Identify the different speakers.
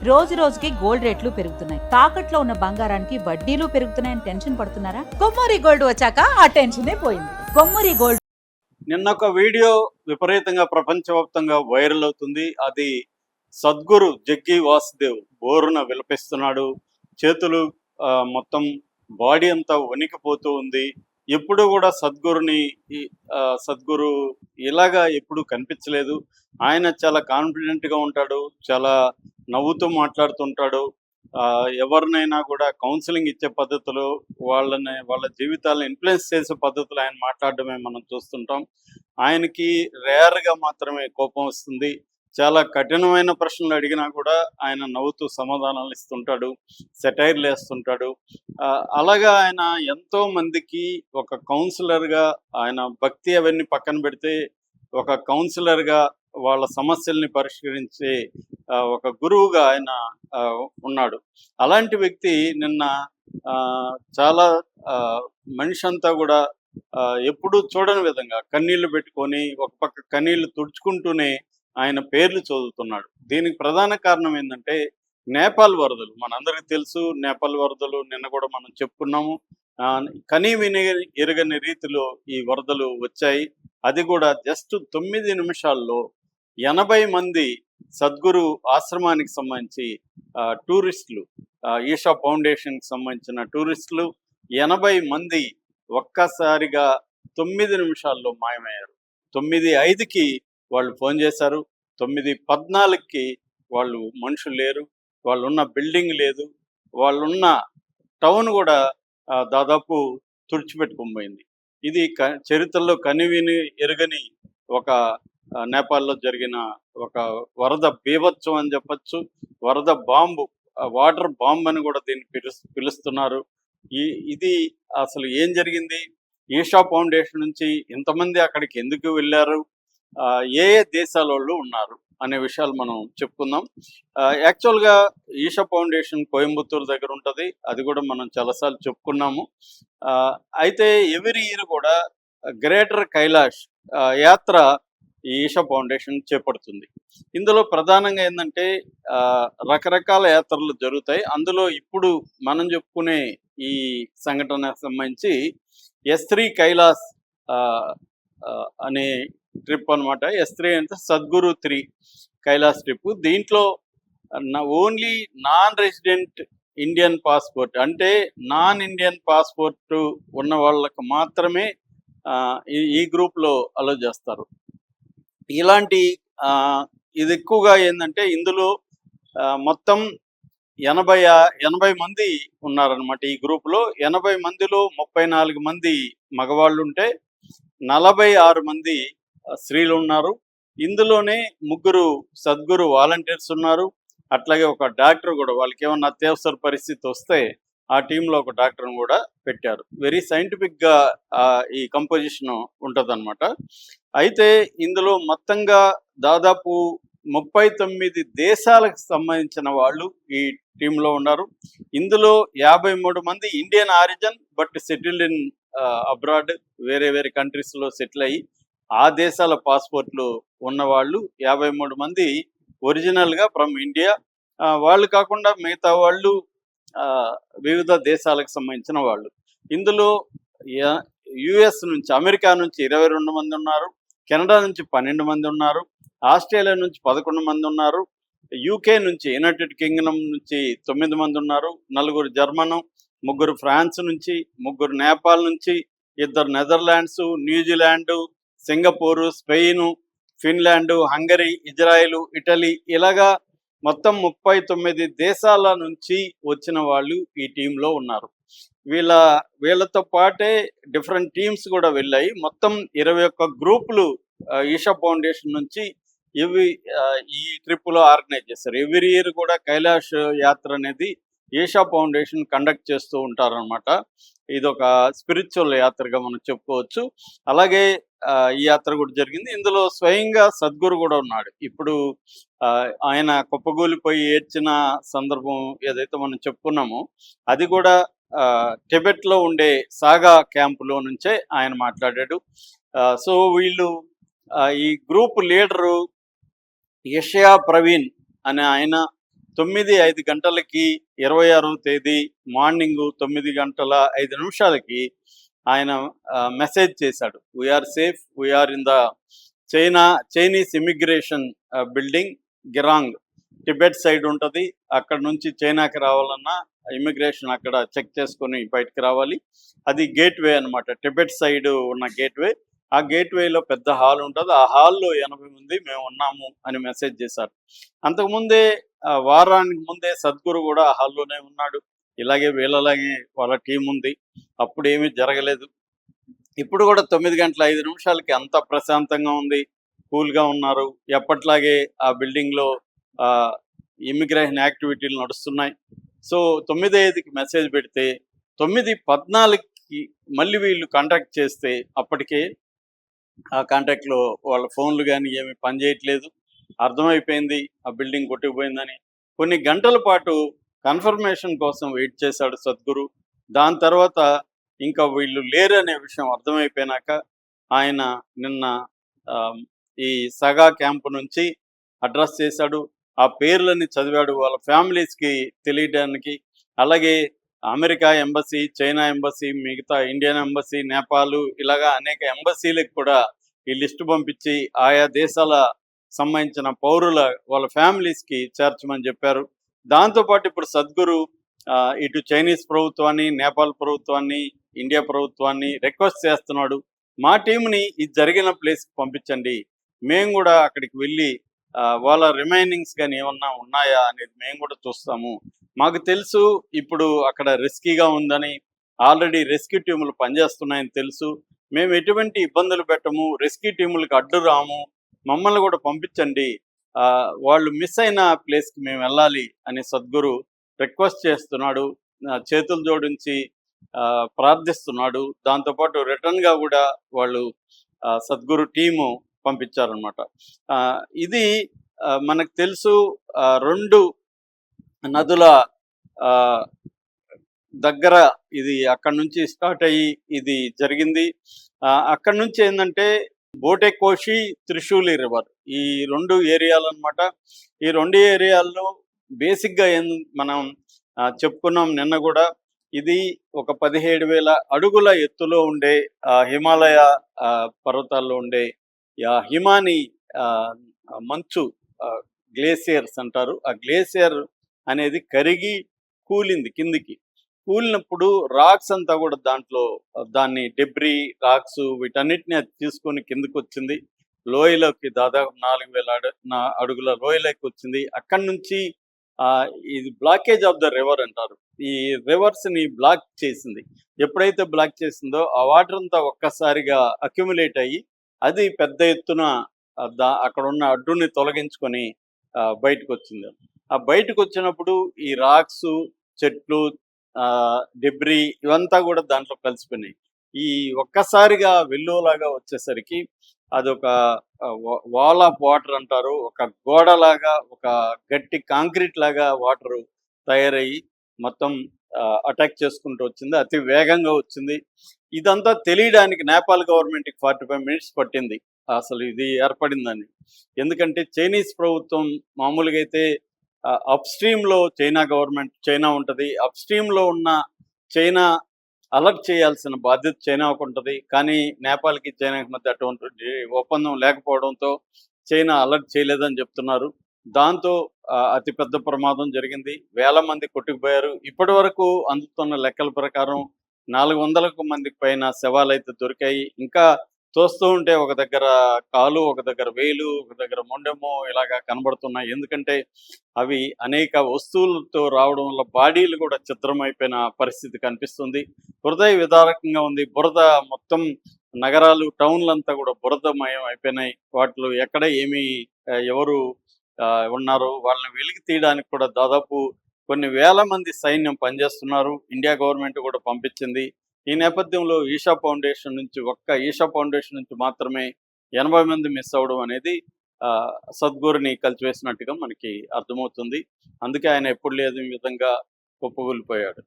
Speaker 1: రోజు రోజుకి గోల్డ్ రేట్లు పెరుగుతున్నాయి. తాకట్లో ఉన్న బంగారానికి వడ్డీలు పెరుగుతున్నాయని టెన్షన్ పడుతున్నారా? కొమ్మూరి గోల్డ్ వచ్చాక ఆ టెన్షనే పోయింది. కొమ్మూరి గోల్డ్.
Speaker 2: నిన్న ఒక వీడియో విపరీతంగా ప్రపంచవ్యాప్తంగా వైరల్ అవుతుంది. అది సద్గురు జగ్గి వాసుదేవ్ బోరున విలపిస్తున్నాడు. చేతులు మొత్తం బాడీ అంతా వణికిపోతూ ఉంది. ఎప్పుడు కూడా సద్గురు ఇలాగా ఎప్పుడు కనిపించలేదు. ఆయన చాలా కాన్ఫిడెంట్గా ఉంటాడు, చాలా నవ్వుతూ మాట్లాడుతుంటాడు. ఎవరినైనా కూడా కౌన్సిలింగ్ ఇచ్చే పద్ధతులు, వాళ్ళ జీవితాలను ఇన్ఫ్లుయెన్స్ చేసే పద్ధతులు ఆయన మాట్లాడడమే మనం చూస్తుంటాం. ఆయనకి రేర్గా మాత్రమే కోపం వస్తుంది. చాలా కఠినమైన ప్రశ్నలు అడిగినా కూడా ఆయన నవ్వుతూ సమాధానాలు ఇస్తుంటాడు, సెటైర్లు వేస్తుంటాడు. అలాగా ఆయన ఎంతో మందికి ఒక కౌన్సిలర్గా, ఆయన భక్తి అవన్నీ పక్కన పెడితే ఒక కౌన్సిలర్గా వాళ్ళ సమస్యల్ని పరిష్కరించే ఒక గురువుగా ఆయన ఉన్నాడు. అలాంటి వ్యక్తి నిన్న చాలా మనిషి అంతా కూడా ఎప్పుడూ చూడని విధంగా కన్నీళ్లు పెట్టుకొని ఒక పక్క కన్నీళ్లు తుడుచుకుంటూనే ఆయన పేర్లు చదువుతున్నాడు. దీనికి ప్రధాన కారణం ఏంటంటే నేపాల్ వరదలు. మనందరికీ తెలుసు, నేపాల్ వరదలు నిన్న కూడా మనం చెప్పుకున్నాము. కనీ విని ఎరగని రీతిలో ఈ వరదలు వచ్చాయి. అది కూడా జస్ట్ 9 నిమిషాల్లో 80 మంది సద్గురు ఆశ్రమానికి సంబంధించి టూరిస్టులు, ఈషా ఫౌండేషన్కి సంబంధించిన టూరిస్టులు 80 మంది ఒక్కసారిగా 9 నిమిషాల్లో మాయమయ్యారు. 9:05కి వాళ్ళు ఫోన్ చేశారు. 9:14కి వాళ్ళు మనుషులు లేరు, వాళ్ళున్న బిల్డింగ్ లేదు, వాళ్ళున్న టౌన్ కూడా దాదాపు తుడిచిపెట్టుకుపోయింది. ఇది చరిత్రలో కనివిని ఎరగని ఒక నేపాల్లో జరిగిన ఒక వరద బీభత్సం అని చెప్పచ్చు. వరద బాంబు, వాటర్ బాంబ్ అని కూడా దీన్ని పిలుస్తున్నారు. ఇది అసలు ఏం జరిగింది? ఈషా ఫౌండేషన్ నుంచి ఇంతమంది అక్కడికి ఎందుకు వెళ్ళారు? ఏ దేశాల వాళ్ళు ఉన్నారు అనే విషయాలు మనం చెప్పుకుందాం. యాక్చువల్గా ఈషా ఫౌండేషన్ కోయంబత్తూరు దగ్గర ఉంటుంది. అది కూడా మనం చాలాసార్లు చెప్పుకున్నాము. అయితే ఎవ్రీ ఇయర్ కూడా గ్రేటర్ కైలాష్ యాత్ర ఈ ఈషా ఫౌండేషన్ చేపడుతుంది. ఇందులో ప్రధానంగా ఏంటంటే రకరకాల యాత్రలు జరుగుతాయి. అందులో ఇప్పుడు మనం చెప్పుకునే ఈ సంఘటనకు సంబంధించి S3 కైలాస్ అనే ట్రిప్ అనమాట. S3 అంటే సద్గురు 3 కైలాస్ ట్రిప్. దీంట్లో only non resident Indian passport, అంటే నాన్ ఇండియన్ పాస్పోర్ట్ ఉన్న వాళ్ళకు మాత్రమే ఈ గ్రూప్లో అలో చేస్తారు. ఇలాంటి ఇది ఎక్కువగా ఏంటంటే ఇందులో మొత్తం 80 మంది ఉన్నారనమాట ఈ గ్రూప్లో. 80 మందిలో 34 మంది మగవాళ్ళు ఉంటే 46 మంది స్త్రీలు ఉన్నారు. ఇందులోనే 3 సద్గురు వాలంటీర్స్ ఉన్నారు. అట్లాగే ఒక డాక్టర్ కూడా, వాళ్ళకి ఏమన్నా అత్యవసర పరిస్థితి వస్తే ఆ టీంలో ఒక డాక్టర్ని కూడా పెట్టారు. వెరీ సైంటిఫిక్గా ఈ కంపోజిషన్ ఉంటుంది అనమాట. అయితే ఇందులో మొత్తంగా దాదాపు 39 దేశాలకు సంబంధించిన వాళ్ళు ఈ టీంలో ఉన్నారు. ఇందులో 53 మంది Indian origin but settled in abroad, వేరే వేరే కంట్రీస్లో సెటిల్ అయ్యి ఆ దేశాల పాస్పోర్ట్లు ఉన్నవాళ్ళు 53 మంది ఒరిజినల్గా ఫ్రమ్ ఇండియా. వాళ్ళు కాకుండా మిగతా వాళ్ళు వివిధ దేశాలకు సంబంధించిన వాళ్ళు. ఇందులో యుఎస్ నుంచి, అమెరికా నుంచి 22 మంది ఉన్నారు, కెనడా నుంచి 12 మంది ఉన్నారు, ఆస్ట్రేలియా నుంచి 11 మంది ఉన్నారు, యూకే నుంచి, యునైటెడ్ కింగ్డమ్ నుంచి 9 మంది ఉన్నారు, 4 జర్మను, 3 ఫ్రాన్స్ నుంచి, 3 నేపాల్ నుంచి, 2 Netherlands, New Zealand, Singapore, Spain, Finland, Hungary, Israel, Italy, ఇలాగా మొత్తం 39 దేశాల నుంచి వచ్చిన వాళ్ళు ఈ టీంలో ఉన్నారు. వీళ్ళతో పాటే డిఫరెంట్ టీమ్స్ కూడా వెళ్ళాయి. మొత్తం 21 గ్రూపులు ఈషా ఫౌండేషన్ నుంచి ఈ ట్రిప్లో ఆర్గనైజ్ చేస్తారు. ఎవ్రీ ఇయర్ కూడా కైలాష్ యాత్ర అనేది ఈషా ఫౌండేషన్ కండక్ట్ చేస్తూ ఉంటారనమాట. ఇదొక స్పిరిచువల్ యాత్రగా మనం చెప్పుకోవచ్చు. అలాగే ఈ యాత్ర కూడా జరిగింది. ఇందులో స్వయంగా సద్గురు కూడా ఉన్నాడు. ఇప్పుడు ఆయన కుప్పగూలిపోయి ఏడ్చిన సందర్భం ఏదైతే మనం చెప్పుకున్నామో అది కూడా టిబెట్లో ఉండే సాగా క్యాంపులో నుంచే ఆయన మాట్లాడాడు. సో వీళ్ళు ఈ గ్రూప్ లీడరు యషయా ప్రవీణ్ అనే ఆయన 9:05 26వ తేదీ మార్నింగ్ 9:05 ఆయన మెసేజ్ చేశాడు. We're safe, we're in the Chinese immigration building Gyirong, Tibet side ఉంటుంది. అక్కడ నుంచి చైనాకి రావాలన్నా ఇమిగ్రేషన్ అక్కడ చెక్ చేసుకొని బయటకు రావాలి. అది గేట్వే అనమాట, టిబెట్ సైడ్ ఉన్న గేట్వే. ఆ గేట్వేలో పెద్ద హాల్ ఉంటుంది. ఆ హాల్లో 80 మంది మేము ఉన్నాము అని మెసేజ్ చేశారు. అంతకుముందే వారానికి ముందే సద్గురు కూడా ఆ హాల్లోనే ఉన్నాడు. ఇలాగే వీళ్ళలాగే వాళ్ళ టీం ఉంది. అప్పుడు ఏమీ జరగలేదు. ఇప్పుడు కూడా 9:05 అంత ప్రశాంతంగా ఉంది, కూల్గా ఉన్నారు. ఎప్పట్లాగే ఆ బిల్డింగ్లో ఇమిగ్రేషన్ యాక్టివిటీలు నడుస్తున్నాయి. సో 9:05కి మెసేజ్ పెడితే 9:14కి మళ్ళీ వీళ్ళు కాంటాక్ట్ చేస్తే అప్పటికే ఆ కాంటాక్ట్లో వాళ్ళ ఫోన్లు కానీ ఏమి పనిచేయట్లేదు. అర్థమైపోయింది ఆ బిల్డింగ్ కొట్టుకుపోయిందని. కొన్ని గంటల పాటు కన్ఫర్మేషన్ కోసం వెయిట్ చేశాడు సద్గురు. దాని తర్వాత ఇంకా వీళ్ళు లేరనే విషయం అర్థమైపోయినాక ఆయన నిన్న ఈ సగా క్యాంపు నుంచి అడ్రస్ చేశాడు. ఆ పేర్లని చదివాడు వాళ్ళ ఫ్యామిలీస్కి తెలియడానికి. అలాగే అమెరికా ఎంబసీ, చైనా ఎంబసీ, మిగతా ఇండియన్ ఎంబసీ, నేపాల్, ఇలాగా అనేక ఎంబసీలకు కూడా ఈ లిస్టు పంపించి ఆయా దేశాల సంబంధించిన పౌరుల వాళ్ళ ఫ్యామిలీస్కి చేర్చమని చెప్పారు. దాంతోపాటు ఇప్పుడు సద్గురు ఇటు చైనీస్ ప్రభుత్వాన్ని, నేపాల్ ప్రభుత్వాన్ని, ఇండియా ప్రభుత్వాన్ని రిక్వెస్ట్ చేస్తున్నాడు. మా టీంని ఇది జరిగిన ప్లేస్కి పంపించండి, మేము కూడా అక్కడికి వెళ్ళి వాళ్ళ రిమైనింగ్స్ కానీ ఏమన్నా ఉన్నాయా అనేది మేము కూడా చూస్తాము. మాకు తెలుసు ఇప్పుడు అక్కడ రిస్కీగా ఉందని, ఆల్రెడీ రెస్క్యూ టీములు పనిచేస్తున్నాయని తెలుసు. మేము ఎటువంటి ఇబ్బందులు పెట్టము, రెస్క్యూ టీములకు అడ్డు రాము, మమ్మల్ని కూడా పంపించండి, వాళ్ళు మిస్ అయిన ప్లేస్కి మేము వెళ్ళాలి అని సద్గురు రిక్వెస్ట్ చేస్తున్నాడు, చేతులు జోడించి ప్రార్థిస్తున్నాడు. దాంతోపాటు రిటర్న్గా కూడా వాళ్ళు సద్గురు టీము పంపించారనమాట. ఇది మనకు తెలుసు 2 నదుల దగ్గర ఇది అక్కడి నుంచి స్టార్ట్ అయ్యి ఇది జరిగింది. అక్కడి నుంచి ఏంటంటే బోటెకోషి, త్రిశూలి రివర్, ఈ 2 ఏరియాలు అనమాట. ఈ 2 ఏరియాల్లో బేసిక్గా మనం చెప్పుకున్నాం నిన్న కూడా. ఇది ఒక 17,000 అడుగుల ఎత్తులో ఉండే హిమాలయ పర్వతాల్లో ఉండే హిమాని మంచు గ్లేసియర్స్ అంటారు. ఆ గ్లేసియర్ అనేది కరిగి కూలింది కిందికి. కూలినప్పుడు రాక్స్ అంతా కూడా దాన్ని డెబ్రీ, రాక్స్ వీటన్నిటిని అది తీసుకొని కిందకు వచ్చింది. లోయలోకి దాదాపు 4,000 అడుగుల లోయలోకి వచ్చింది. అక్కడి నుంచి ఇది బ్లాకేజ్ ఆఫ్ ద రివర్ అంటారు. ఈ రివర్స్ని బ్లాక్ చేసింది. ఎప్పుడైతే బ్లాక్ చేసిందో ఆ వాటర్ అంతా ఒక్కసారిగా అక్యుములేట్ అయ్యి అది పెద్ద ఎత్తున అక్కడ ఉన్న అడ్డుని తొలగించుకొని బయటకు వచ్చింది. ఆ బయటకు వచ్చినప్పుడు ఈ రాక్స్, చెట్లు, డెబ్రీ ఇవంతా కూడా దాంట్లో కలిసిపోయినాయి. ఈ ఒక్కసారిగా వెల్లువలాగా వచ్చేసరికి అదొక వాల్ ఆఫ్ వాటర్ అంటారు, ఒక గోడలాగా, ఒక గట్టి కాంక్రీట్ లాగా వాటర్ తయారయ్యి మొత్తం అటాక్ చేసుకుంటూ వచ్చింది. అతి వేగంగా వచ్చింది. ఇదంతా తెలియడానికి నేపాల్ గవర్నమెంట్కి 45 మినిట్స్ పట్టింది అసలు ఇది ఏర్పడిందని. ఎందుకంటే చైనీస్ ప్రభుత్వం మామూలుగా అయితే అప్ స్ట్రీమ్లో చైనా ఉంటుంది. అప్ స్ట్రీమ్లో ఉన్న చైనా అలర్ట్ చేయాల్సిన బాధ్యత చైనాకు ఉంటుంది. కానీ నేపాల్కి చైనాకి మధ్య అటువంటి ఒప్పందం లేకపోవడంతో చైనా అలర్ట్ చేయలేదని చెప్తున్నారు. దాంతో అతిపెద్ద ప్రమాదం జరిగింది. వేల మంది కొట్టుకుపోయారు. ఇప్పటి వరకు అందుతున్న లెక్కల ప్రకారం 400 మందికి పైన శవాలు అయితే దొరికాయి. ఇంకా చూస్తూ ఉంటే ఒక దగ్గర కాలు, ఒక దగ్గర వేలు, ఒక దగ్గర మొండెము ఇలాగా కనబడుతున్నాయి. ఎందుకంటే అవి అనేక వస్తువులతో రావడం వల్ల బాడీలు కూడా చిత్రమైపోయిన పరిస్థితి కనిపిస్తుంది. హృదయ విదారకంగా ఉంది. బురద మొత్తం నగరాలు, టౌన్లంతా కూడా బురదమయం అయిపోయినాయి. వాటిలో ఎక్కడ ఎవరు ఉన్నారో వాళ్ళని వెలికి తీయడానికి కూడా దాదాపు కొన్ని వేల మంది సైన్యం పనిచేస్తున్నారు. ఇండియా గవర్నమెంట్ కూడా పంపించింది. ఈ నేపథ్యంలో ఒక్క ఈషా ఫౌండేషన్ నుంచి మాత్రమే 80 మంది మిస్ అవ్వడం అనేది సద్గురుని కలిసివేసినట్టుగా మనకి అర్థమవుతుంది. అందుకే ఆయన ఎప్పుడు లేని విధంగా కుప్పకూలిపోయాడు.